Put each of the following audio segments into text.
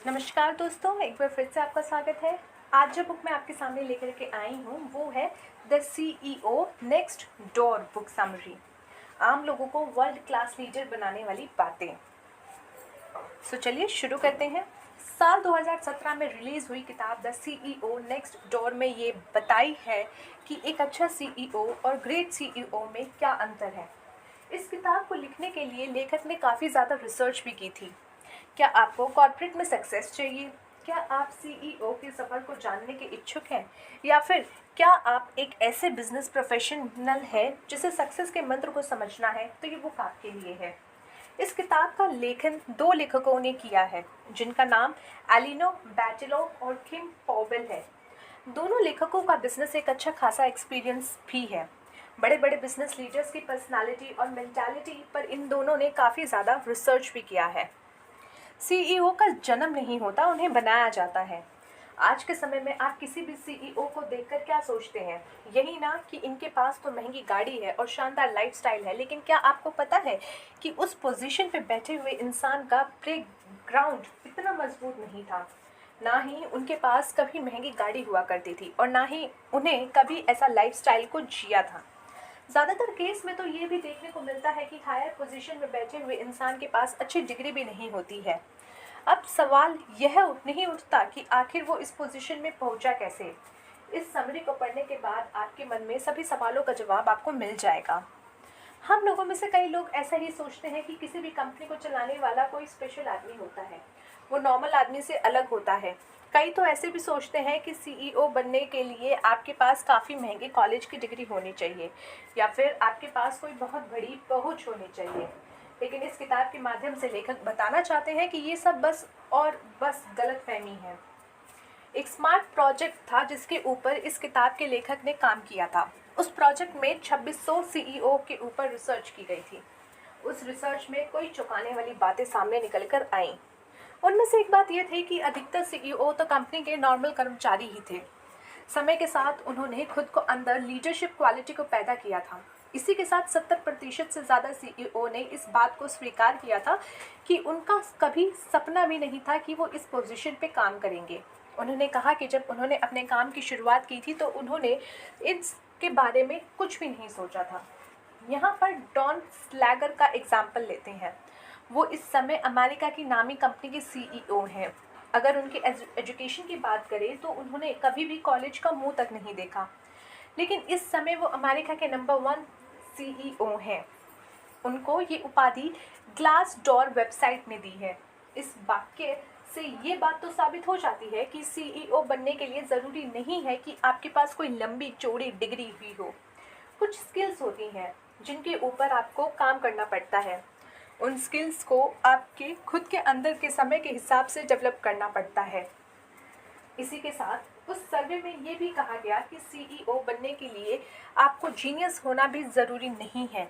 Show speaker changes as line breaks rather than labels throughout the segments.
नमस्कार दोस्तों, एक बार फिर से आपका स्वागत है। आज जो बुक मैं आपके सामने लेकर के आई हूँ वो है the CEO next door book summary. आम लोगों को वर्ल्ड क्लास लीडर बनाने वाली बातें। चलिए शुरू करते हैं। साल 2017 में रिलीज हुई किताब द CEO नेक्स्ट डोर में ये बताई है कि एक अच्छा CEO और ग्रेट CEO में क्या अंतर है। इस किताब को लिखने के लिए लेखक ने काफ़ी ज़्यादा रिसर्च भी की थी। क्या आपको कॉर्पोरेट में सक्सेस चाहिए? क्या आप CEO के सफ़र को जानने के इच्छुक हैं? या फिर क्या आप एक ऐसे बिजनेस प्रोफेशनल है जिसे सक्सेस के मंत्र को समझना है? तो ये बुक आपके लिए है। इस किताब का लेखन दो लेखकों ने किया है जिनका नाम एलिनो बैटेलो और किम पॉवेल है। दोनों लेखकों का बिजनेस एक अच्छा खासा एक्सपीरियंस भी है। बड़े बड़े बिजनेस लीडर्स की पर्सनालिटी और मेंटालिटी पर इन दोनों ने काफ़ी ज़्यादा रिसर्च भी किया है। CEO का जन्म नहीं होता, उन्हें बनाया जाता है। आज के समय में आप किसी भी CEO को देखकर क्या सोचते हैं? यही ना कि इनके पास तो महंगी गाड़ी है और शानदार लाइफस्टाइल है, लेकिन क्या आपको पता है कि उस पोजीशन पे बैठे हुए इंसान का बैकग्राउंड इतना मजबूत नहीं था। ना ही उनके पास कभी महंगी गाड़ी हुआ करती थी और ना ही उन्हें कभी ऐसा लाइफस्टाइल को जिया था। ज़्यादातर केस में तो ये भी देखने को मिलता है कि हायर पोजीशन में बैठे हुए इंसान के पास अच्छी डिग्री भी नहीं होती है। अब सवाल यह नहीं उठता कि आखिर वो इस पोजीशन में पहुंचा कैसे। इस समरी को पढ़ने के बाद आपके मन में सभी सवालों का जवाब आपको मिल जाएगा। हम लोगों में से कई लोग ऐसा ही सोचते हैं कि किसी भी कंपनी को चलाने वाला कोई स्पेशल आदमी होता है, वो नॉर्मल आदमी से अलग होता है। कई तो ऐसे भी सोचते हैं कि CEO बनने के लिए आपके पास काफ़ी महंगे कॉलेज की डिग्री होनी चाहिए या फिर आपके पास कोई बहुत बड़ी पहुंच होनी चाहिए। लेकिन इस किताब के माध्यम से लेखक बताना चाहते हैं कि ये सब बस गलतफहमी है। एक स्मार्ट प्रोजेक्ट था जिसके ऊपर इस किताब के लेखक ने काम किया था। उस प्रोजेक्ट में 2600 CEO के ऊपर रिसर्च की गई थी। उस रिसर्च में कोई चौंकाने वाली बातें सामने निकल कर आईं। उनमें से एक बात यह थी कि अधिकतर CEO तो कंपनी के नॉर्मल कर्मचारी ही थे। समय के साथ उन्होंने खुद को अंदर लीडरशिप क्वालिटी को पैदा किया था। इसी के साथ 70% से ज़्यादा CEO ने इस बात को स्वीकार किया था कि उनका कभी सपना भी नहीं था कि वो इस पोजीशन पे काम करेंगे। उन्होंने कहा कि जब उन्होंने अपने काम की शुरुआत की थी तो उन्होंने इसके बारे में कुछ भी नहीं सोचा था। यहाँ पर डॉन स्लैगर का एग्जाम्पल लेते हैं। वो इस समय अमेरिका की नामी कंपनी के CEO हैं। अगर उनके एजुकेशन की बात करें तो उन्होंने कभी भी कॉलेज का मुंह तक नहीं देखा, लेकिन इस समय वो अमेरिका के नंबर 1 CEO हैं। उनको ये उपाधि ग्लास डोर वेबसाइट ने दी है। इस वाक्य से ये बात तो साबित हो जाती है कि CEO बनने के लिए ज़रूरी नहीं है कि आपके पास कोई लंबी चौड़ी डिग्री हुई हो। कुछ स्किल्स होती हैं जिनके ऊपर आपको काम करना पड़ता है। उन स्किल्स को आपके खुद के अंदर के समय के हिसाब से डेवलप करना पड़ता है। इसी के साथ उस सर्वे में ये भी कहा गया कि CEO बनने के लिए आपको जीनियस होना भी ज़रूरी नहीं है।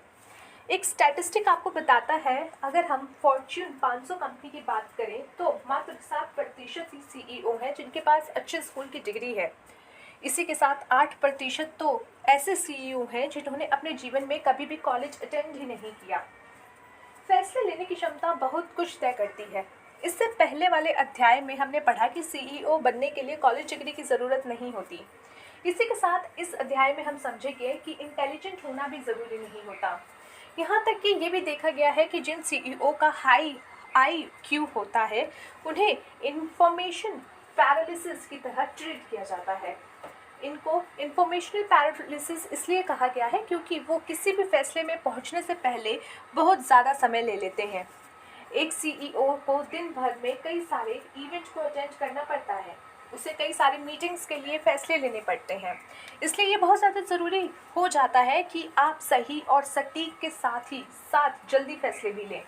एक स्टैटिस्टिक आपको बताता है, अगर हम फॉर्च्यून 500 कंपनी की बात करें तो मात्र 7% ही CEO हैं जिनके पास अच्छे स्कूल की डिग्री है। इसी के साथ 8% तो ऐसे CEO हैं जिन्होंने अपने जीवन में कभी भी कॉलेज अटेंड ही नहीं किया। फैसले लेने की क्षमता बहुत कुछ तय करती है। इससे पहले वाले अध्याय में हमने पढ़ा कि CEO बनने के लिए कॉलेज डिग्री की ज़रूरत नहीं होती। इसी के साथ इस अध्याय में हम समझेंगे कि इंटेलिजेंट होना भी ज़रूरी नहीं होता। यहाँ तक कि ये भी देखा गया है कि जिन CEO का हाई IQ होता है उन्हें इंफॉर्मेशन पैरालिसिस की तरह ट्रीट किया जाता है। इनको इंफॉर्मेशनल पैरालिसिस इसलिए कहा गया है क्योंकि वो किसी भी फैसले में पहुंचने से पहले बहुत ज़्यादा समय ले लेते हैं। एक CEO को दिन भर में कई सारे इवेंट को अटेंड करना पड़ता है, उसे कई सारी मीटिंग्स के लिए फ़ैसले लेने पड़ते हैं। इसलिए ये बहुत ज़्यादा ज़रूरी हो जाता है कि आप सही और सटीक के साथ ही साथ जल्दी फैसले भी लें।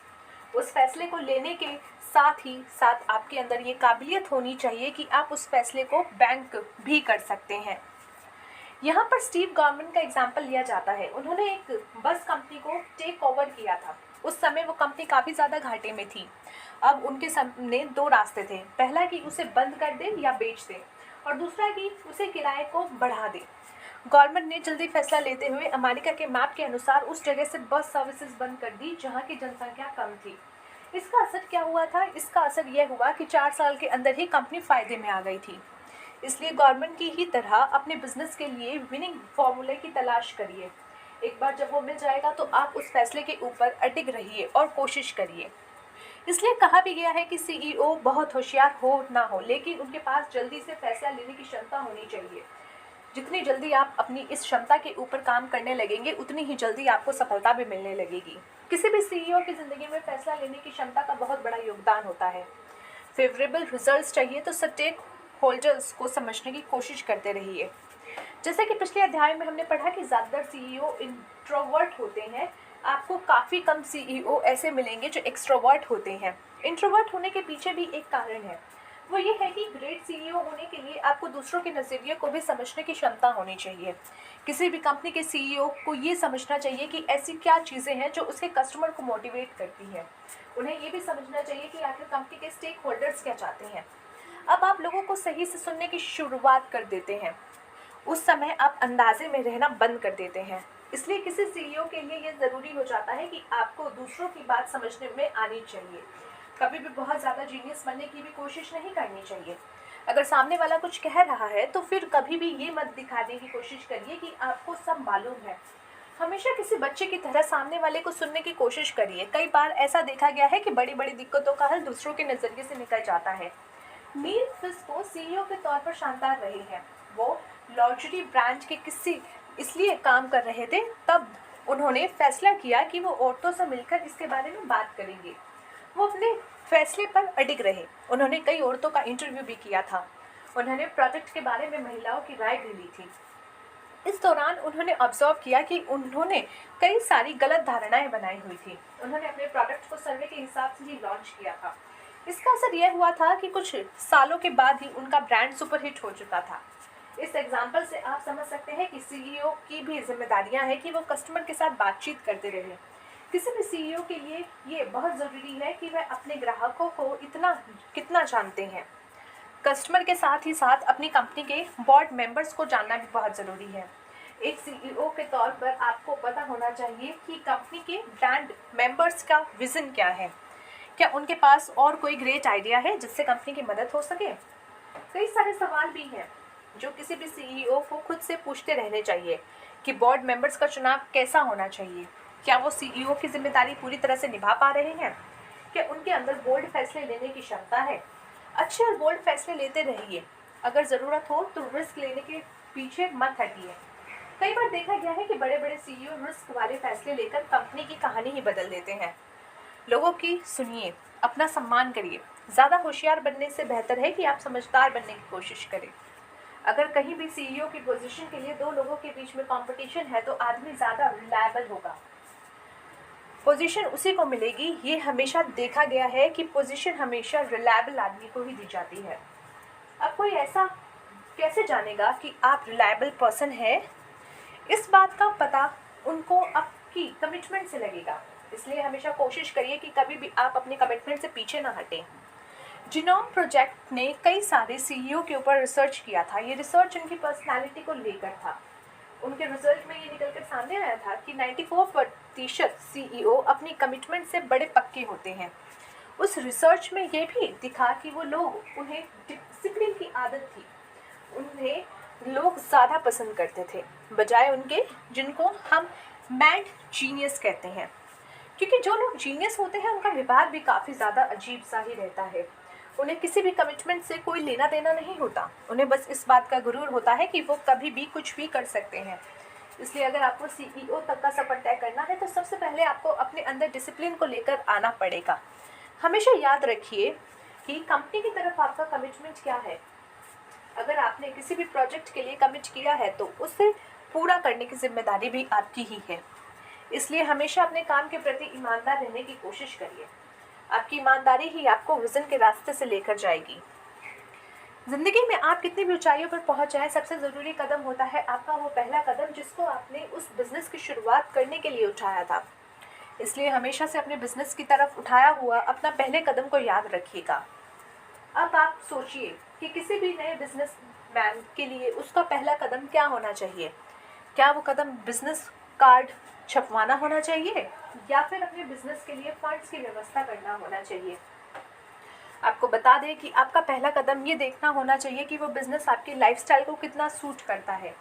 उस फैसले को लेने के साथ ही साथ आपके अंदर ये काबिलियत होनी चाहिए कि आप उस फैसले को बैंक भी कर सकते हैं। यहाँ पर स्टीव गवर्नमेंट का एग्जाम्पल लिया जाता है। उन्होंने एक बस कंपनी को टेक ओवर किया था। उस समय वो कंपनी काफ़ी ज़्यादा घाटे में थी। अब उनके सामने दो रास्ते थे, पहला कि उसे बंद कर दे या बेच दे और दूसरा कि उसे किराए को बढ़ा दे। गवर्नमेंट ने जल्दी फैसला लेते हुए अमेरिका के मैप के अनुसार उस जगह से बस सर्विसेज बंद कर दी जहाँ की जनसंख्या कम थी। इसका असर क्या हुआ था? इसका असर यह हुआ कि 4 साल के अंदर ही कंपनी फ़ायदे में आ गई थी। इसलिए गवर्नमेंट की ही तरह अपने बिजनेस के लिए विनिंग फॉर्मूले की तलाश करिए। एक बार जब वो मिल जाएगा तो आप उस फैसले के ऊपर अडिग रहिए और कोशिश करिए। इसलिए कहा भी गया है कि सीईओ बहुत होशियार हो ना हो, लेकिन उनके पास जल्दी से फैसला लेने की क्षमता होनी चाहिए। जितनी जल्दी आप अपनी इस क्षमता के ऊपर काम करने लगेंगे, उतनी ही जल्दी आपको सफलता भी मिलने लगेगी। किसी भी सीईओ की ज़िंदगी में फैसला लेने की क्षमता का बहुत बड़ा योगदान होता है। फेवरेबल रिजल्ट्स चाहिए तो स्टेक होल्डर्स को समझने की कोशिश करते रहिए। जैसे कि पिछले अध्याय में हमने पढ़ा कि ज़्यादातर सीईओ इंट्रोवर्ट होते हैं। आपको काफ़ी कम सीईओ ऐसे मिलेंगे जो एक्सट्रोवर्ट होते हैं। इंट्रोवर्ट होने के पीछे भी एक कारण है, वो ये है कि ग्रेट सीईओ होने के लिए आपको दूसरों के नज़रिए को भी समझने की क्षमता होनी चाहिए। किसी भी कंपनी के सीईओ को ये समझना चाहिए कि ऐसी क्या चीज़ें हैं जो उसके कस्टमर को मोटिवेट करती है। उन्हें ये भी समझना चाहिए कि आखिर कंपनी के स्टेक होल्डर्स क्या चाहते हैं। अब आप लोगों को सही से सुनने की शुरुआत कर देते हैं, उस समय आप अंदाजे में रहना बंद कर देते हैं। इसलिए किसी सीईओ के लिए ये ज़रूरी हो जाता है कि आपको दूसरों की बात समझने में आनी चाहिए। कभी भी बहुत ज़्यादा जीनियस बनने की भी कोशिश नहीं करनी चाहिए। अगर सामने वाला कुछ कह रहा है तो फिर कभी भी ये मत दिखाने की कोशिश करिए कि आपको सब मालूम है। हमेशा किसी बच्चे की तरह सामने वाले को सुनने की कोशिश करिए। कई बार ऐसा देखा गया है कि बड़ी बड़ी दिक्कतों का हल दूसरों के नज़रिए से निकल जाता है। नील फिस्को सीईओ के तौर पर शानदार रहे हैं। वो लॉन्जरी ब्रांड के किसी इसलिए काम कर रहे थे, तब उन्होंने फैसला किया कि वो औरतों से मिलकर इसके बारे में बात करेंगे। वो अपने फैसले पर अडिग रहे। उन्होंने कई औरतों का इंटरव्यू भी किया था। उन्होंने प्रोजेक्ट के बारे में महिलाओं की राय भी ली थी। इस दौरान उन्होंने ऑब्जर्व किया कि उन्होंने कई सारी गलत धारणाएं बनाई हुई थी। उन्होंने अपने प्रोडक्ट को सर्वे के हिसाब से ही लॉन्च किया था। इसका असर यह हुआ था कि कुछ सालों के बाद ही उनका ब्रांड सुपरहिट हो चुका था। इस एग्जाम्पल से आप समझ सकते हैं कि सीईओ की भी जिम्मेदारियां हैं कि वो कस्टमर के साथ बातचीत करते रहे। किसी भी सीईओ के लिए ये बहुत ज़रूरी है कि वह अपने ग्राहकों को कितना जानते हैं। कस्टमर के साथ ही साथ अपनी कंपनी के बोर्ड मेंबर्स को जानना भी बहुत ज़रूरी है। एक सीईओ के तौर पर आपको पता होना चाहिए कि कंपनी के ब्रांड मेंबर्स का विज़न क्या है। क्या उनके पास और कोई ग्रेट आइडिया है जिससे कंपनी की मदद हो सके? कई सारे सवाल भी हैं जो किसी भी सीईओ को खुद से पूछते रहने चाहिए कि बोर्ड मेंबर्स का चुनाव कैसा होना चाहिए। क्या वो सीईओ की जिम्मेदारी पूरी तरह से निभा पा रहे हैं? क्या उनके अंदर बोल्ड फैसले लेने की क्षमता है? अच्छे और बोल्ड फैसले लेते रहिए। अगर ज़रूरत हो तो रिस्क लेने के पीछे मत हटिए। कई बार देखा गया है कि बड़े बड़े सीईओ रिस्क वाले फैसले लेकर कंपनी की कहानी ही बदल देते हैं। लोगों की सुनिए, अपना सम्मान करिए। ज़्यादा होशियार बनने से बेहतर है कि आप समझदार बनने की कोशिश करें। अगर कहीं भी सीईओ की पोजीशन के लिए दो लोगों के बीच में कंपटीशन है तो आदमी ज़्यादा रिलायबल होगा, पोजीशन उसी को मिलेगी। ये हमेशा देखा गया है कि पोजीशन हमेशा रिलायबल आदमी को ही दी जाती है। अब कोई ऐसा कैसे जानेगा कि आप रिलायबल पर्सन है? इस बात का पता उनको आपकी कमिटमेंट से लगेगा। इसलिए हमेशा कोशिश करिए कि कभी भी आप अपने कमिटमेंट से पीछे ना हटें। जीनोम प्रोजेक्ट ने कई सारे सीईओ के ऊपर रिसर्च किया था। ये रिसर्च उनकी पर्सनालिटी को लेकर था। उनके रिजल्ट में ये निकल कर सामने आया था कि 94% सीईओ अपनी कमिटमेंट से बड़े पक्के होते हैं। उस रिसर्च में ये भी दिखा कि वो लोग, उन्हें डिसिप्लिन की आदत थी। उन्हें लोग ज़्यादा पसंद करते थे बजाय उनके जिनको हम मैड जीनियस कहते हैं। क्योंकि जो लोग जीनियस होते हैं उनका व्यवहार भी काफ़ी ज़्यादा अजीब सा ही रहता है। उन्हें किसी भी कमिटमेंट से कोई लेना देना नहीं होता। उन्हें बस इस बात का गुरूर होता है कि वो कभी भी कुछ भी कर सकते हैं। इसलिए अगर आपको सीईओ तक का सफ़र तय करना है तो सबसे पहले आपको अपने अंदर डिसिप्लिन को लेकर आना पड़ेगा। हमेशा याद रखिए कि कंपनी की तरफ आपका कमिटमेंट क्या है। अगर आपने किसी भी प्रोजेक्ट के लिए कमिट किया है तो उसे पूरा करने की जिम्मेदारी भी आपकी ही है। इसलिए हमेशा अपने काम के प्रति ईमानदार रहने की कोशिश करिए। आपकी ईमानदारी ही आपको विजन के रास्ते से लेकर जाएगी। ज़िंदगी में आप कितनी भी ऊंचाइयों पर पहुंच जाए, सबसे ज़रूरी कदम होता है आपका वो पहला कदम जिसको आपने उस बिज़नेस की शुरुआत करने के लिए उठाया था। इसलिए हमेशा से अपने बिज़नेस की तरफ उठाया हुआ अपना पहले कदम को याद रखिएगा। अब आप सोचिए कि किसी भी नए बिजनेसमैन के लिए उसका पहला कदम क्या होना चाहिए। क्या वो कदम बिज़नेस कार्ड छपवाना होना चाहिए, या फिर अपने बिजनेस के लिए फंड्स की व्यवस्था करना होना चाहिए। आपको बता दें कि आपका पहला कदम ये देखना होना चाहिए कि वो बिज़नेस आपकी लाइफस्टाइल को कितना सूट करता है,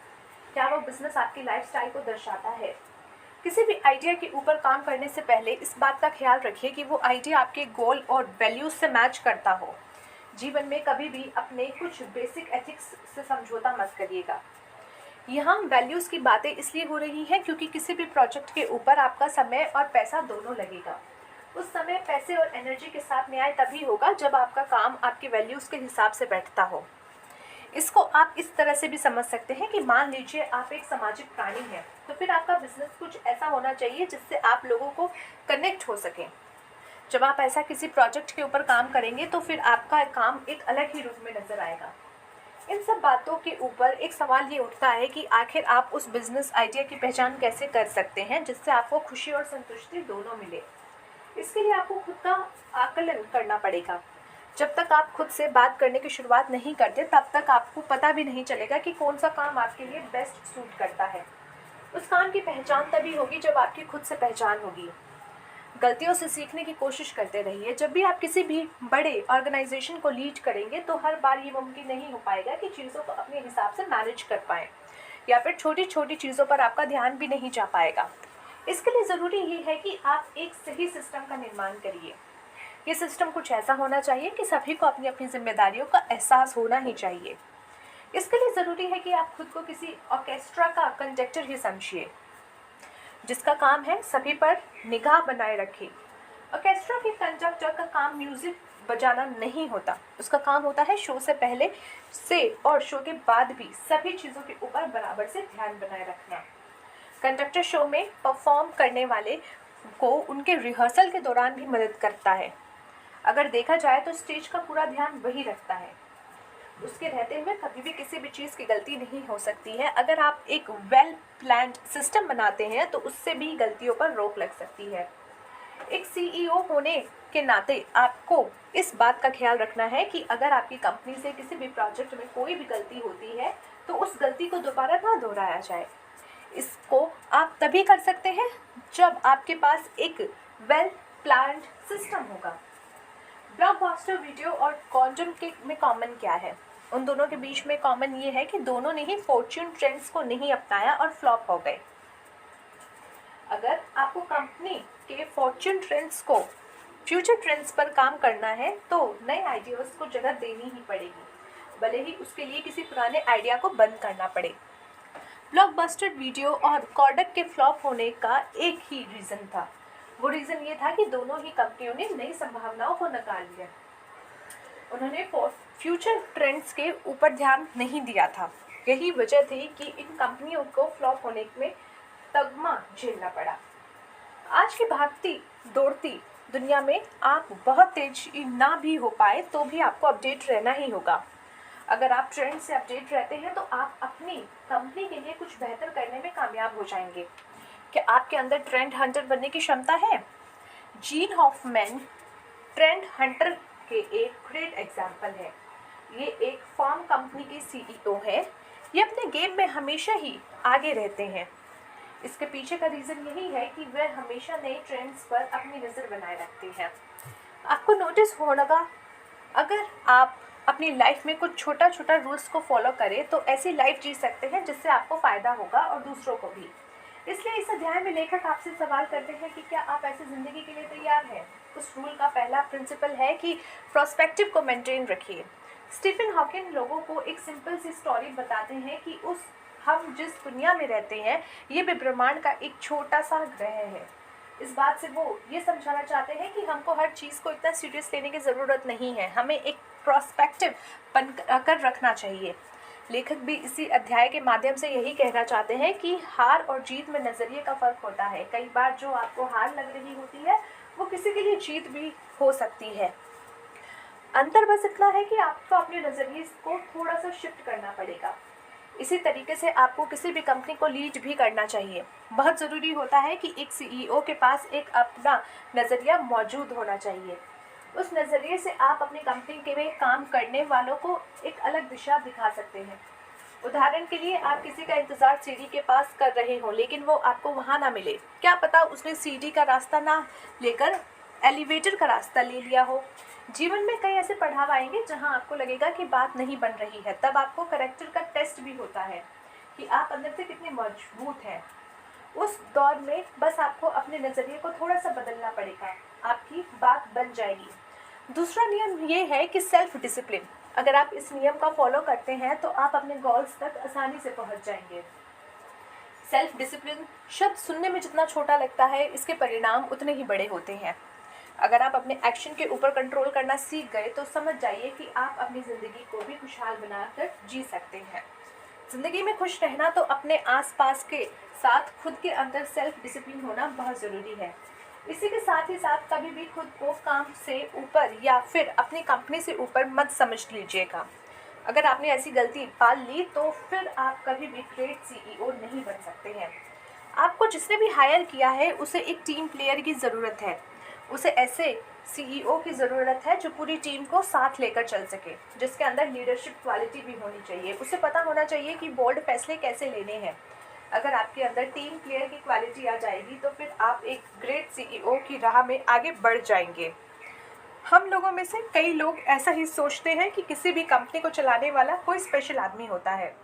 क्या वो बिज़नेस आपकी लाइफस्टाइल को दर्शाता है। किसी भी आइडिया के ऊपर काम करने से पहले इस बात का ख्याल रखिए कि वो आइडिया आपके गोल और वैल्यूज से मैच करता हो। जीवन में कभी भी अपने कुछ बेसिक एथिक्स से समझौता मत करिएगा। यहाँ वैल्यूज़ की बातें इसलिए हो रही हैं क्योंकि किसी भी प्रोजेक्ट के ऊपर आपका समय और पैसा दोनों लगेगा। उस समय, पैसे और एनर्जी के साथ न्याय तभी होगा जब आपका काम आपके वैल्यूज़ के हिसाब से बैठता हो। इसको आप इस तरह से भी समझ सकते हैं कि मान लीजिए आप एक सामाजिक प्राणी हैं, तो फिर आपका बिजनेस कुछ ऐसा होना चाहिए जिससे आप लोगों को कनेक्ट हो सकें। जब आप ऐसा किसी प्रोजेक्ट के ऊपर काम करेंगे तो फिर आपका काम एक अलग ही रूप में नजर आएगा। इन सब बातों के ऊपर एक सवाल ये उठता है कि आखिर आप उस बिजनेस आइडिया की पहचान कैसे कर सकते हैं जिससे आपको खुशी और संतुष्टि दोनों मिले। इसके लिए आपको खुद का आकलन करना पड़ेगा। जब तक आप खुद से बात करने की शुरुआत नहीं करते तब तक आपको पता भी नहीं चलेगा कि कौन सा काम आपके लिए बेस्ट सूट करता है। उस काम की पहचान तभी होगी जब आपकी खुद से पहचान होगी। गलतियों से सीखने की कोशिश करते रहिए। जब भी आप किसी भी बड़े ऑर्गेनाइजेशन को लीड करेंगे तो हर बार ये मुमकिन नहीं हो पाएगा कि चीज़ों को अपने हिसाब से मैनेज कर पाएँ, या फिर छोटी छोटी चीज़ों पर आपका ध्यान भी नहीं जा पाएगा। इसके लिए ज़रूरी ये है कि आप एक सही सिस्टम का निर्माण करिए। ये सिस्टम कुछ ऐसा होना चाहिए कि सभी को अपनी अपनी जिम्मेदारियों का एहसास होना ही चाहिए। इसके लिए ज़रूरी है कि आप खुद को किसी ऑर्केस्ट्रा का कंडक्टर ही समझिए, जिसका काम है सभी पर निगाह बनाए रखे। ऑर्केस्ट्रा के कंडक्टर का काम म्यूजिक बजाना नहीं होता, उसका काम होता है शो से पहले से और शो के बाद भी सभी चीज़ों के ऊपर बराबर से ध्यान बनाए रखना। कंडक्टर शो में परफॉर्म करने वाले को उनके रिहर्सल के दौरान भी मदद करता है। अगर देखा जाए तो स्टेज का पूरा ध्यान वही रखता है। उसके रहते हुए कभी भी किसी भी चीज़ की गलती नहीं हो सकती है। अगर आप एक वेल प्लान्ड सिस्टम बनाते हैं तो उससे भी गलतियों पर रोक लग सकती है। एक सीईओ होने के नाते आपको इस बात का ख्याल रखना है कि अगर आपकी कंपनी से किसी भी प्रोजेक्ट में कोई भी गलती होती है तो उस गलती को दोबारा ना दोहराया जाए। इसको आप तभी कर सकते हैं जब आपके पास एक वेल प्लान्ड सिस्टम होगा। ब्लॉकबस्टर वीडियो और क्वांटम के में कॉमन क्या है? उन दोनों के बीच में कॉमन ये है कि दोनों ने ही फॉर्च्यून ट्रेंड्स को नहीं अपनाया और फ्लॉप हो गए। अगर आपको कंपनी के फॉर्च्यून ट्रेंड्स को फ्यूचर ट्रेंड्स पर काम करना है तो नए आइडियाज़ को जगह देनी ही पड़ेगी, भले ही उसके लिए किसी पुराने आइडिया को बंद करना पड़े। ब्लॉकबस्टर वीडियो और कोडक के फ्लॉप होने का एक ही रीज़न था। वो रीज़न ये था कि दोनों ही कंपनियों ने नई संभावनाओं को नकार लिया। उन्होंने फ्यूचर ट्रेंड्स के ऊपर ध्यान नहीं दिया था। यही वजह थी कि इन कंपनियों को फ्लॉप होने में तगमा झेलना पड़ा। आज की भागती दौड़ती दुनिया में आप बहुत तेजी ना भी हो पाए तो भी आपको अपडेट रहना ही होगा। अगर आप ट्रेंड से अपडेट रहते हैं तो आप अपनी कंपनी के लिए कुछ बेहतर करने में कामयाब हो जाएंगे। क्या आपके अंदर ट्रेंड हंटर बनने की क्षमता है? जीन हॉफमैन ट्रेंड हंटर के एक ग्रेट एग्जाम्पल है। ये एक फार्म कंपनी के सीईओ है। ये अपने गेम में हमेशा ही आगे रहते हैं। इसके पीछे का रीज़न यही है कि वह हमेशा नए ट्रेंड्स पर अपनी नज़र बनाए रखते हैं। आपको नोटिस होगा, अगर आप अपनी लाइफ में कुछ छोटा छोटा रूल्स को फॉलो करें तो ऐसी लाइफ जी सकते हैं जिससे आपको फ़ायदा होगा और दूसरों को भी। इसलिए इस अध्याय में लेखक आपसे सवाल करते हैं कि क्या आप ऐसी ज़िंदगी के लिए तैयार हैं। उस रूल का पहला प्रिंसिपल है कि प्रोस्पेक्टिव को मेंटेन रखिए। स्टीफन हॉकिंग लोगों को एक सिंपल सी स्टोरी बताते हैं कि हम जिस दुनिया में रहते हैं ये भी ब्रह्मांड का एक छोटा सा ग्रह है। इस बात से वो ये समझाना चाहते हैं कि हमको हर चीज़ को इतना सीरियस लेने की ज़रूरत नहीं है, हमें एक प्रोस्पेक्टिव बन कर रखना चाहिए। लेखक भी इसी अध्याय के माध्यम से यही कहना चाहते हैं कि हार और जीत में नज़रिए का फ़र्क होता है। कई बार जो आपको हार लग रही होती है वो किसी के लिए जीत भी हो सकती है। अंतर बस इतना है कि आपको अपने नज़रिए को थोड़ा सा शिफ्ट करना पड़ेगा। इसी तरीके से आपको किसी भी कंपनी को लीड भी करना चाहिए। बहुत ज़रूरी होता है कि एक सीईओ के पास एक अपना नज़रिया मौजूद होना चाहिए। उस नज़रिए से आप अपनी कंपनी के में काम करने वालों को एक अलग दिशा दिखा सकते हैं। उदाहरण के लिए आप किसी का इंतज़ार सीढ़ी के पास कर रहे हो लेकिन वो आपको वहाँ ना मिले। क्या पता उसने सीढ़ी का रास्ता ना लेकर एलिवेटर का रास्ता ले लिया हो। जीवन में कई ऐसे पड़ाव आएंगे जहाँ आपको लगेगा कि बात नहीं बन रही है। तब आपको कैरेक्टर का टेस्ट भी होता है कि आप अंदर से कितने मजबूत हैं। उस दौर में बस आपको अपने नज़रिए को थोड़ा सा बदलना पड़ेगा, आपकी बात बन जाएगी। दूसरा नियम ये है कि सेल्फ डिसिप्लिन। अगर आप इस नियम का फॉलो करते हैं तो आप अपने गोल्स तक आसानी से पहुंच जाएंगे। सेल्फ डिसिप्लिन शब्द सुनने में जितना छोटा लगता है, इसके परिणाम उतने ही बड़े होते हैं। अगर आप अपने एक्शन के ऊपर कंट्रोल करना सीख गए तो समझ जाइए कि आप अपनी ज़िंदगी को भी खुशहाल बनाकर जी सकते हैं। ज़िंदगी में खुश रहना तो अपने आसपास के साथ खुद के अंदर सेल्फ डिसिप्लिन होना बहुत ज़रूरी है। इसी के साथ ही साथ कभी भी खुद को काम से ऊपर या फिर अपनी कंपनी से ऊपर मत समझ लीजिएगा। अगर आपने ऐसी गलती पाल ली तो फिर आप कभी भी ग्रेट सीईओ नहीं बन सकते हैं। आपको जिसने भी हायर किया है उसे एक टीम प्लेयर की ज़रूरत है। उसे ऐसे सीईओ की ज़रूरत है जो पूरी टीम को साथ लेकर चल सके, जिसके अंदर लीडरशिप क्वालिटी भी होनी चाहिए। उसे पता होना चाहिए कि बोल्ड फैसले कैसे लेने हैं। अगर आपके अंदर टीम प्लेयर की क्वालिटी आ जाएगी तो फिर आप एक ग्रेट सीईओ की राह में आगे बढ़ जाएंगे। हम लोगों में से कई लोग ऐसा ही सोचते हैं कि किसी भी कंपनी को चलाने वाला कोई स्पेशल आदमी होता है,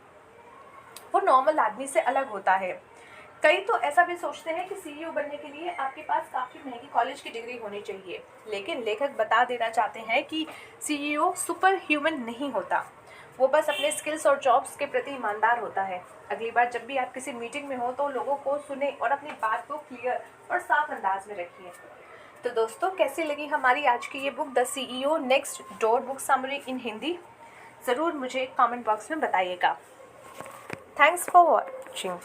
वो नॉर्मल आदमी से अलग होता है। कई तो ऐसा भी सोचते हैं कि सीईओ बनने के लिए आपके पास काफ़ी महंगी कॉलेज की डिग्री होनी चाहिए, लेकिन लेखक बता देना चाहते हैं कि सीईओ सुपर ह्यूमन नहीं होता, वो बस अपने स्किल्स और जॉब्स के प्रति ईमानदार होता है। अगली बार जब भी आप किसी मीटिंग में हो तो लोगों को सुने और अपनी बात को क्लियर और साफ अंदाज में रखिए। तो दोस्तों, कैसी लगी हमारी आज की ये book the CEO next door book summary इन हिंदी? ज़रूर मुझे कमेंट बॉक्स में बताइएगा। Thanks for watching.